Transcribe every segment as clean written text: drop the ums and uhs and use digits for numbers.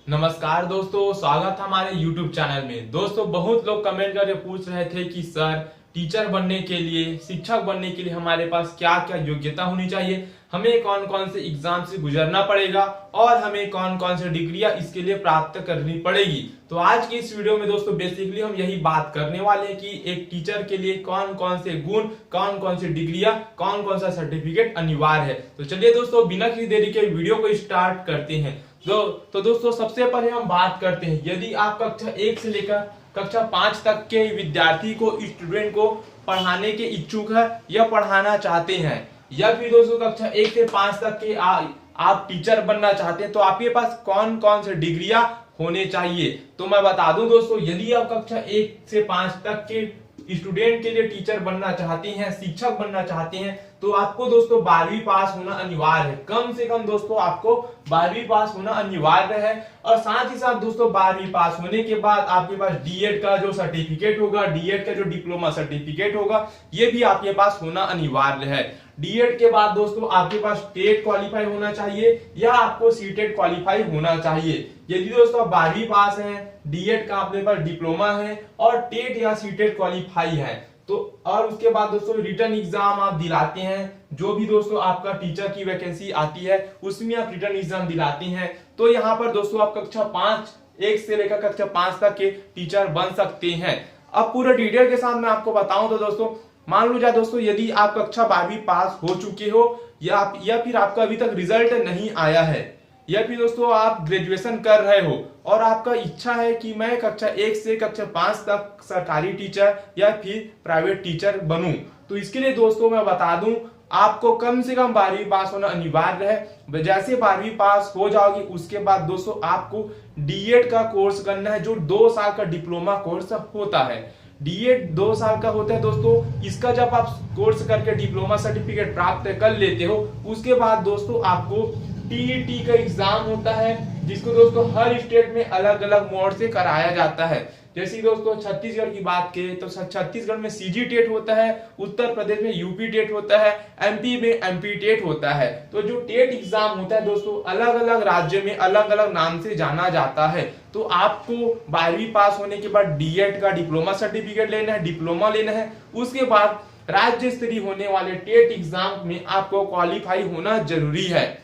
नमस्कार दोस्तों, स्वागत है हमारे YouTube चैनल में। दोस्तों, बहुत लोग कमेंट करके पूछ रहे थे कि सर, टीचर बनने के लिए, शिक्षक बनने के लिए हमारे पास क्या क्या योग्यता होनी चाहिए, हमें कौन कौन से एग्जाम से गुजरना पड़ेगा और हमें कौन कौन से डिग्रियां इसके लिए प्राप्त करनी पड़ेगी। तो आज की इस वीडियो में दोस्तों बेसिकली हम यही बात करने वाले हैं कि एक टीचर के लिए कौन कौन से गुण, कौन कौन सी डिग्रियां, कौन कौन सा सर्टिफिकेट अनिवार्य है। तो चलिए दोस्तों, बिना किसी देरी के वीडियो को स्टार्ट करते हैं। तो दोस्तों, सबसे पहले हम बात करते हैं, यदि आप कक्षा 1 से लेकर कक्षा 5 तक के विद्यार्थी को, स्टूडेंट को पढ़ाने के इच्छुक है या पढ़ाना चाहते हैं, या फिर दोस्तों कक्षा 1 से 5 तक के आप टीचर बनना चाहते हैं, तो आपके पास कौन कौन से डिग्रियां होने चाहिए। तो मैं बता दूं दोस्तों, यदि आप कक्षा 1 से 5 तक के स्टूडेंट के लिए टीचर बनना चाहते हैं, शिक्षक बनना चाहते हैं, तो आपको दोस्तों 12वीं पास होना अनिवार्य है। कम से कम दोस्तों आपको 12वीं पास होना अनिवार्य है। और साथ ही साथ दोस्तों 12वीं पास होने के बाद आपके पास डीएड का जो सर्टिफिकेट होगा, डीएड का जो डिप्लोमा सर्टिफिकेट होगा, ये भी आपके पास होना अनिवार्य है। डीएड के बाद दोस्तों आपके पास टेट क्वालिफाई होना चाहिए या आपको सीटेट क्वालिफाई होना चाहिए। यदि दोस्तों आप 12वीं पास हैं, डीएड का आपके पास डिप्लोमा है और टेट या सीटेट क्वालिफाई है, तो और उसके बाद दोस्तों रिटर्न एग्जाम आप दिलाते हैं, जो भी दोस्तों आपका टीचर की वैकेंसी आती है उसमें आप रिटर्न एग्जाम दिलाते हैं, तो यहाँ पर दोस्तों आप कक्षा 5 1 से लेकर कक्षा 5 तक के टीचर बन सकते हैं। अब पूरा डिटेल के साथ मैं आपको बताऊं तो दोस्तों, मान लो जाए दोस्तों, यदि आप कक्षा 12वीं पास हो चुके हो या फिर आपका अभी तक रिजल्ट नहीं आया है, या फिर दोस्तों आप ग्रेजुएशन कर रहे हो और आपका इच्छा है कि मैं कक्षा 1 से कक्षा 5 तक सरकारी टीचर या फिर प्राइवेट टीचर बनूं, तो इसके लिए दोस्तों मैं बता दूं, आपको कम से कम 12वीं पास होना अनिवार्य है। जैसे 12वीं पास हो जाओगे उसके बाद दोस्तों आपको डीएड का कोर्स करना है, जो 2 साल का डिप्लोमा कोर्स होता है। डीएड 2 साल का होता है दोस्तों। इसका जब आप कोर्स करके डिप्लोमा सर्टिफिकेट प्राप्त कर लेते हो, उसके बाद दोस्तों आपको टीईटी का एग्जाम होता है, जिसको दोस्तों हर स्टेट में अलग अलग मोड से कराया जाता है। जैसे दोस्तों छत्तीसगढ़ की बात करें तो छत्तीसगढ़ में सीजी टेट होता है, उत्तर प्रदेश में यूपी टेट होता है, एमपी में एमपी टेट होता है। तो जो टेट एग्जाम होता है दोस्तों, अलग अलग राज्य में अलग अलग नाम से जाना जाता है। तो आपको 12वीं पास होने के बाद डीएड का डिप्लोमा सर्टिफिकेट लेना है, डिप्लोमा लेना है। उसके बाद राज्य स्तरीय होने वाले टेट एग्जाम में आपको क्वालिफाई होना जरूरी है,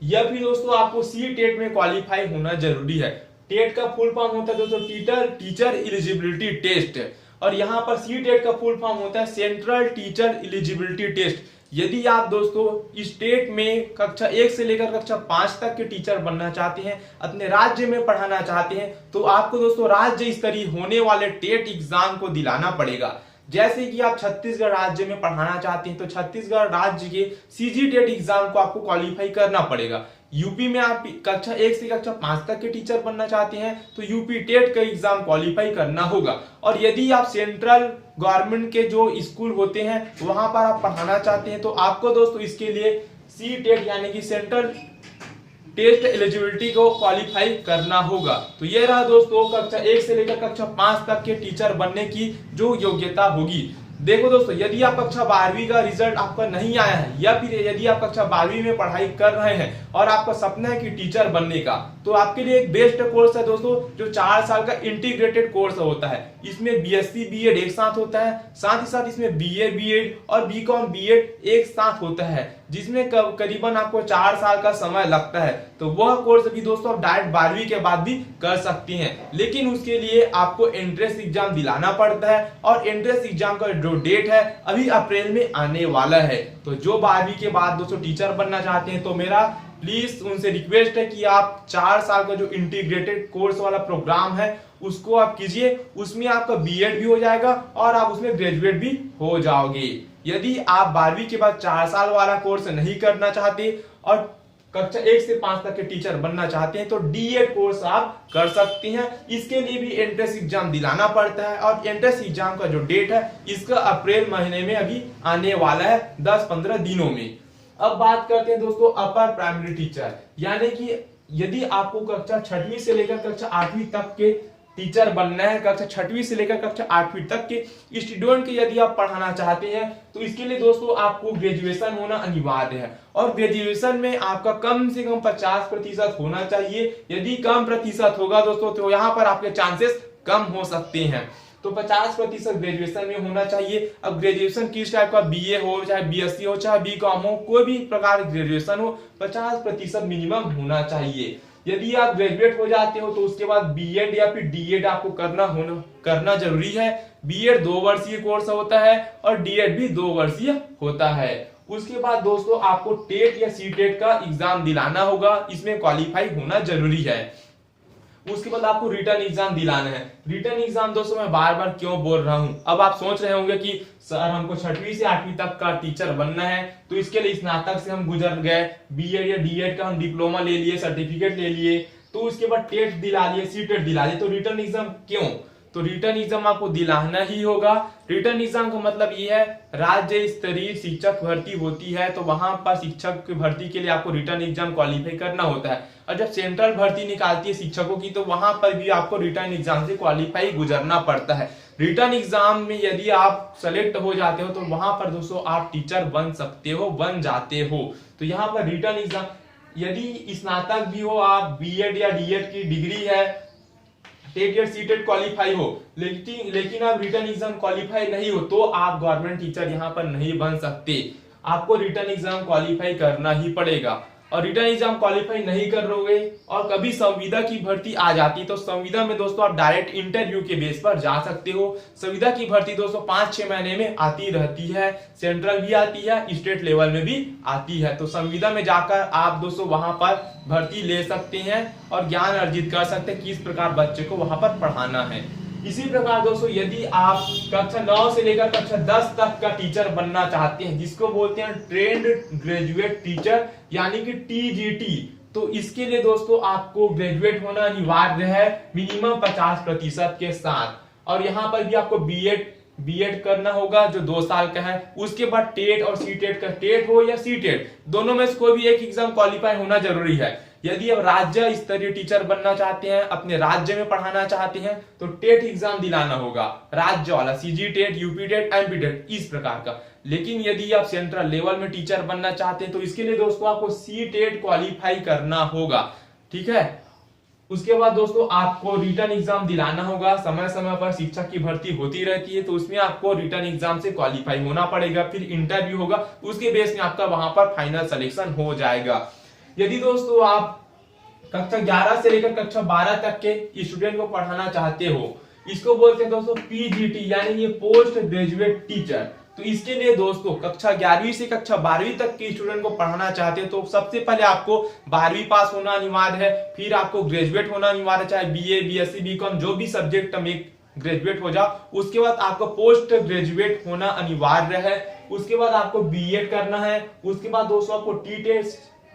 या फिर दोस्तों आपको सी टेट में क्वालिफाई होना जरूरी है। टेट का फुल फॉर्म होता है दोस्तों टीचर एलिजिबिलिटी टेस्ट, और यहाँ पर सी टेट का फुल फॉर्म होता है सेंट्रल टीचर एलिजिबिलिटी टेस्ट। यदि आप दोस्तों स्टेट में कक्षा 1 से लेकर कक्षा 5 तक के टीचर बनना चाहते हैं, अपने राज्य में पढ़ाना चाहते हैं, तो आपको दोस्तों राज्य स्तरीय होने वाले टेट एग्जाम को दिलाना पड़ेगा। जैसे कि आप छत्तीसगढ़ राज्य में पढ़ाना चाहते हैं तो छत्तीसगढ़ राज्य के सीजी टेट एग्जाम को आपको क्वालिफाई करना पड़ेगा। यूपी में आप कक्षा 1 से कक्षा 5 तक के टीचर बनना चाहते हैं तो यूपी टेट का एग्जाम क्वालिफाई करना होगा। और यदि आप सेंट्रल गवर्नमेंट के जो स्कूल होते हैं वहां पर आप पढ़ाना चाहते हैं, तो आपको दोस्तों इसके लिए सी टेट यानी कि सेंट्रल टेस्ट एलिजिबिलिटी को क्वालिफाई करना होगा। तो ये रहा दोस्तों कक्षा 1 से लेकर कक्षा 5 तक के टीचर बनने की जो योग्यता होगी। देखो दोस्तों, यदि आप कक्षा 12वीं का रिजल्ट आपका नहीं आया है, या फिर यदि आप कक्षा 12वीं में पढ़ाई कर रहे हैं और आपका सपना है कि टीचर बनने का, तो आपके लिए एक बेस्ट कोर्स है दोस्तों, जो 4 साल का इंटीग्रेटेड कोर्स होता है। इसमें बीएससी बीएड एक साथ होता है, साथ ही साथ इसमें बीए बीएड और बीकॉम बीएड एक साथ होता है, जिसमें करीबन आपको 4 साल का समय लगता है। तो वह कोर्स भी दोस्तों आप डायरेक्ट 12वीं के बाद भी कर सकते हैं, लेकिन उसके लिए आपको एंट्रेंस एग्जाम दिलाना पड़ता है, और एंट्रेंस एग्जाम का जो डेट है अभी अप्रैल में आने वाला है। तो जो 12वीं के बाद दोस्तों टीचर बनना चाहते हैं, तो मेरा प्लीज उनसे रिक्वेस्ट है कि आप 4 साल का जो इंटीग्रेटेड कोर्स वाला प्रोग्राम है उसको आप कीजिए। उसमें आपका बीएड भी हो जाएगा और आप उसमें ग्रेजुएट भी हो जाओगे। यदि आप 12वीं के बाद 4 साल वाला कोर्स नहीं करना चाहते और कक्षा 1 से 5 तक के टीचर बनना चाहते हैं, तो डीएड कोर्स आप कर सकते हैं। इसके लिए भी एंट्रेंस एग्जाम दिलाना पड़ता है, और एंट्रेंस एग्जाम का जो डेट है इसका अप्रैल महीने में अभी आने वाला है, 10-15 दिनों में। अब बात करते हैं दोस्तों अपर प्राइमरी टीचर, यानी कि यदि आपको कक्षा 6वीं से लेकर कक्षा 8वीं तक के टीचर बनना है, कक्षा 6वीं से लेकर कक्षा 8वीं तक के स्टूडेंट के यदि आप पढ़ाना चाहते हैं तो इसके लिए दोस्तों आपको ग्रेजुएशन होना अनिवार्य है। और ग्रेजुएशन में आपका कम से कम 50% होना चाहिए। यदि कम प्रतिशत होगा दोस्तों तो यहाँ पर आपके चांसेस कम हो सकते हैं। तो 50% ग्रेजुएशन में होना चाहिए। अब ग्रेजुएशन किस टाइप का, बीए हो चाहे बीएससी हो चाहे बीकॉम हो, कोई भी प्रकार की ग्रेजुएशन हो, 50% मिनिमम होना चाहिए। यदि आप ग्रेजुएट हो जाते हो तो उसके बाद बीएड या फिर डीएड आपको करना जरूरी है। बीएड 2 वर्षीय कोर्स होता है और डीएड भी 2 वर्षीय होता है। उसके बाद दोस्तों आपको टेट या सीटेट का एग्जाम दिलाना होगा, इसमें क्वालिफाई होना जरूरी है। उसके बाद आपको रिटर्न एग्जाम दिलाना है। रिटर्न एग्जाम दोस्तों मैं बार बार क्यों बोल रहा हूं, अब आप सोच रहे होंगे कि सर हमको 6वीं से 8वीं तक का टीचर बनना है तो इसके लिए स्नातक से हम गुजर गए, बीएड या डीएड का हम डिप्लोमा ले लिए, सर्टिफिकेट ले लिए, तो उसके बाद टेट दिला लिए, सीटेट दिला लिए, तो रिटर्न एग्जाम क्यों? तो रिटर्न एग्जाम आपको दिलाना ही होगा। रिटर्न एग्जाम का मतलब ये है, राज्य स्तरीय शिक्षक भर्ती होती है तो वहां पर शिक्षक की भर्ती के लिए आपको रिटर्न एग्जाम क्वालिफाई करना होता है। और जब सेंट्रल भर्ती निकालती है शिक्षकों की तो वहां पर भी आपको रिटर्न एग्जाम से क्वालिफाई गुजरना पड़ता है। रिटर्न एग्जाम में यदि आप सेलेक्ट हो जाते हो तो वहां पर दोस्तों आप टीचर बन सकते हो, बन जाते हो। तो यहाँ पर रिटर्न एग्जाम, यदि स्नातक भी हो आप, बीएड या डीएड की डिग्री है, टेट या सीटेट क्वालिफाई हो, लेकिन आप रिटर्न एग्जाम क्वालिफाई नहीं हो तो आप गवर्नमेंट टीचर यहाँ पर नहीं बन सकते। आपको रिटर्न एग्जाम क्वालिफाई करना ही पड़ेगा। और रिटर्न एग्जाम क्वालिफाई नहीं कर रहोगे और कभी संविदा की भर्ती आ जाती तो संविदा में दोस्तों आप डायरेक्ट इंटरव्यू के बेस पर जा सकते हो। संविदा की भर्ती दोस्तों 5-6 महीने में आती रहती है, सेंट्रल भी आती है, स्टेट लेवल में भी आती है। तो संविदा में जाकर आप दोस्तों वहां पर भर्ती ले सकते हैं और ज्ञान अर्जित कर सकते हैं किस प्रकार बच्चे को वहां पर पढ़ाना है। इसी प्रकार दोस्तों यदि आप कक्षा 9 से लेकर कक्षा 10 तक का टीचर बनना चाहते हैं, जिसको बोलते हैं ट्रेंड ग्रेजुएट टीचर यानी कि टीजीटी, तो इसके लिए दोस्तों आपको ग्रेजुएट होना अनिवार्य है मिनिमम 50% के साथ। और यहाँ पर भी आपको बीएड करना होगा जो 2 साल का है। उसके बाद टेट और सीटेट का, टेट हो या सीटेट दोनों में से कोई भी एक एग्जाम क्वालिफाई होना जरूरी है। यदि आप राज्य स्तरीय टीचर बनना चाहते हैं, अपने राज्य में पढ़ाना चाहते हैं तो टेट एग्जाम दिलाना होगा, राज्य वाला, CG TET, UP TET, MP TET, इस प्रकार का। लेकिन यदि आप सेंट्रल लेवल में टीचर बनना चाहते हैं तो इसके लिए दोस्तों आपको सी टेट क्वालिफाई करना होगा, ठीक है। उसके बाद दोस्तों आपको रिटर्न एग्जाम दिलाना होगा। समय समय पर शिक्षक की भर्ती होती रहती है तो उसमें आपको रिटर्न एग्जाम से क्वालिफाई होना पड़ेगा, फिर इंटरव्यू होगा, उसके बेस में आपका वहां पर फाइनल सिलेक्शन हो जाएगा। यदि दोस्तों आप कक्षा 11 से लेकर कक्षा 12 तक के स्टूडेंट को पढ़ाना चाहते हो, इसको बोलते हैं दोस्तों पीजीटी यानी ये पोस्ट ग्रेजुएट टीचर। तो इसके लिए दोस्तों कक्षा 11वीं से कक्षा 12वीं तक के स्टूडेंट को पढ़ाना चाहते हो तो सबसे पहले आपको 12वीं पास होना अनिवार्य है, फिर आपको ग्रेजुएट होना अनिवार्य है, चाहे बीए, बीएससी, बीकॉम जो भी सब्जेक्ट में ग्रेजुएट हो जाओ। उसके बाद आपको पोस्ट ग्रेजुएट होना अनिवार्य है। उसके बाद आपको बीएड करना है। उसके बाद दोस्तों आपको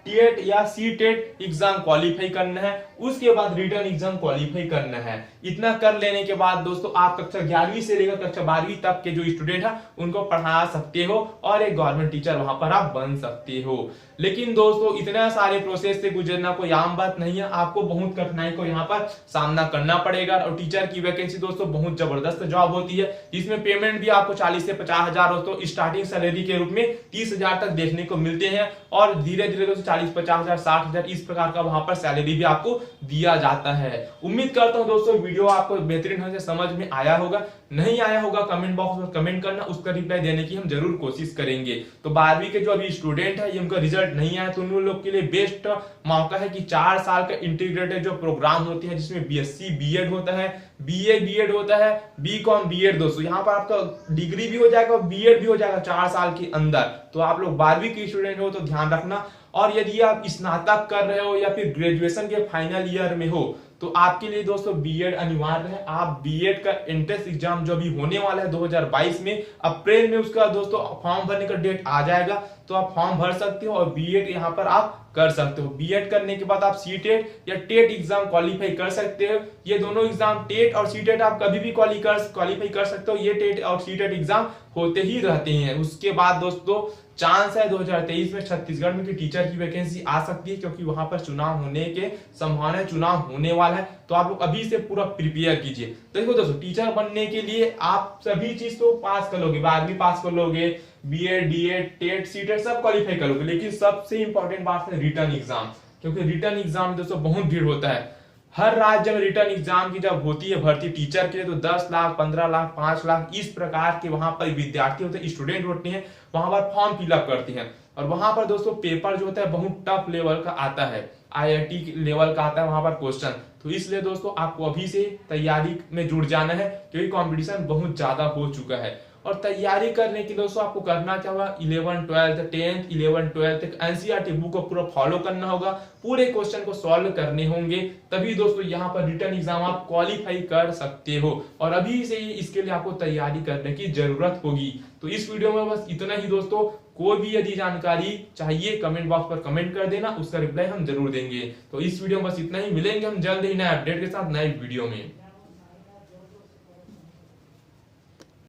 टेट या सीटेट एग्जाम क्वालिफाई करना है। उसके बाद रिटर्न एग्जाम क्वालिफाई करना है। इतना कर लेने के बाद दोस्तों आप कक्षा 11वीं से लेकर कक्षा 12वीं तक के जो स्टूडेंट है उनको पढ़ा सकते हो और एक गवर्नमेंट टीचर वहां पर आप बन सकते हो। लेकिन दोस्तों इतना सारे प्रोसेस से गुजरना कोई आम बात नहीं है, आपको बहुत कठिनाई को यहाँ पर सामना करना पड़ेगा। और टीचर की वैकेंसी दोस्तों बहुत जबरदस्त जॉब होती है, जिसमें पेमेंट भी आपको 40 से 50,000 दोस्तों स्टार्टिंग सैलरी के रूप में 30,000 तक देखने को मिलते हैं और धीरे धीरे दोस्तों 40, 50,000, 60,000 इस प्रकार का वहां पर सैलरी भी आपको दिया जाता है। उम्मीद करता हूं दोस्तों वीडियो आपको बेहतरीन ढंग से समझ में आया होगा। नहीं आया होगा कमेंट बॉक्स में कमेंट करना, उसका रिप्लाई देने की हम जरूर कोशिश करेंगे। तो 12वीं के जो अभी स्टूडेंट है, ये उनका रिजल्ट नहीं आया तो उन लोग के लिए बेस्ट मौका है कि 4 साल का इंटीग्रेटेड जो प्रोग्राम होते हैं जिसमें बीएससी बीएड होता है, बीए बीएड होता है, बीकॉम बीएड दोस्तों यहाँ पर आपका डिग्री भी हो जाएगा और बीएड भी हो जाएगा 4 साल के अंदर। तो आप लोग 12वीं के स्टूडेंट हो तो ध्यान रखना। और यदि आप स्नातक कर रहे हो या फिर ग्रेजुएशन के फाइनल ईयर में हो तो आपके लिए दोस्तों बीएड अनिवार्य है। आप बीएड का एंट्रेंस एग्जाम जो अभी होने वाला है 2022 में, अप्रैल में उसका दोस्तों फॉर्म भरने का डेट आ जाएगा तो आप फॉर्म भर सकते हो और बीएड यहाँ पर आप कर सकते हो। बीएड करने के बाद आप सीटेट या टेट एग्जाम क्वालिफाई कर सकते हो। ये दोनों एग्जाम टेट और सीटेट आप कभी भी क्वालिफाई कर सकते हो। ये टेट और सीटेट एग्जाम होते ही रहते हैं। उसके बाद दोस्तों चांस है 2023 में छत्तीसगढ़ में टीचर की वैकेंसी आ सकती है, क्योंकि वहां पर चुनाव होने के संभावना, चुनाव होने वाला है। तो आप लोग अभी से पूरा प्रिपेयर कीजिए। तो देखो दोस्तों, टीचर बनने के लिए आप सभी चीज तो पास कर लोगे, 12वीं पास कर लोगे, बीएड, डीएड, टेट, सीटेट सब क्वालिफाई कर लोगे, लेकिन सबसे इंपॉर्टेंट बात है रिटर्न एग्जाम। क्योंकि रिटर्न एग्जाम दोस्तों बहुत भीड़ होता है। हर राज्य में रिटर्न एग्जाम की जब होती है भर्ती टीचर के लिए, तो 10 लाख, 15 लाख, 5 लाख इस प्रकार के वहां पर विद्यार्थी होते हैं, स्टूडेंट होते हैं, वहां पर फॉर्म फिलअप करते हैं। और वहां पर दोस्तों पेपर जो होता है बहुत टफ लेवल का आता है, आईआईटी लेवल का आता है वहां पर क्वेश्चन। तो इसलिए दोस्तों आपको अभी से तैयारी में जुट जाना है, क्योंकि कंपटीशन बहुत ज्यादा हो चुका है। और तैयारी करने के लिए दोस्तों आपको करना क्या होगा, 11, 12, 10, 11, 12 एनसीईआरटी बुक को पूरा फॉलो करना होगा, पूरे क्वेश्चन को सॉल्व करने होंगे, तभी दोस्तों यहाँ पर रिटर्न एग्जाम आप क्वालिफाई कर सकते हो। और अभी से ही इसके लिए आपको तैयारी करने की जरूरत होगी। तो इस वीडियो में बस इतना ही दोस्तों। कोई भी यदि जानकारी चाहिए कमेंट बॉक्स पर कमेंट कर देना, उसका रिप्लाई हम जरूर देंगे। तो इस वीडियो में बस इतना ही, मिलेंगे हम जल्द ही नए अपडेट के साथ नए वीडियो में।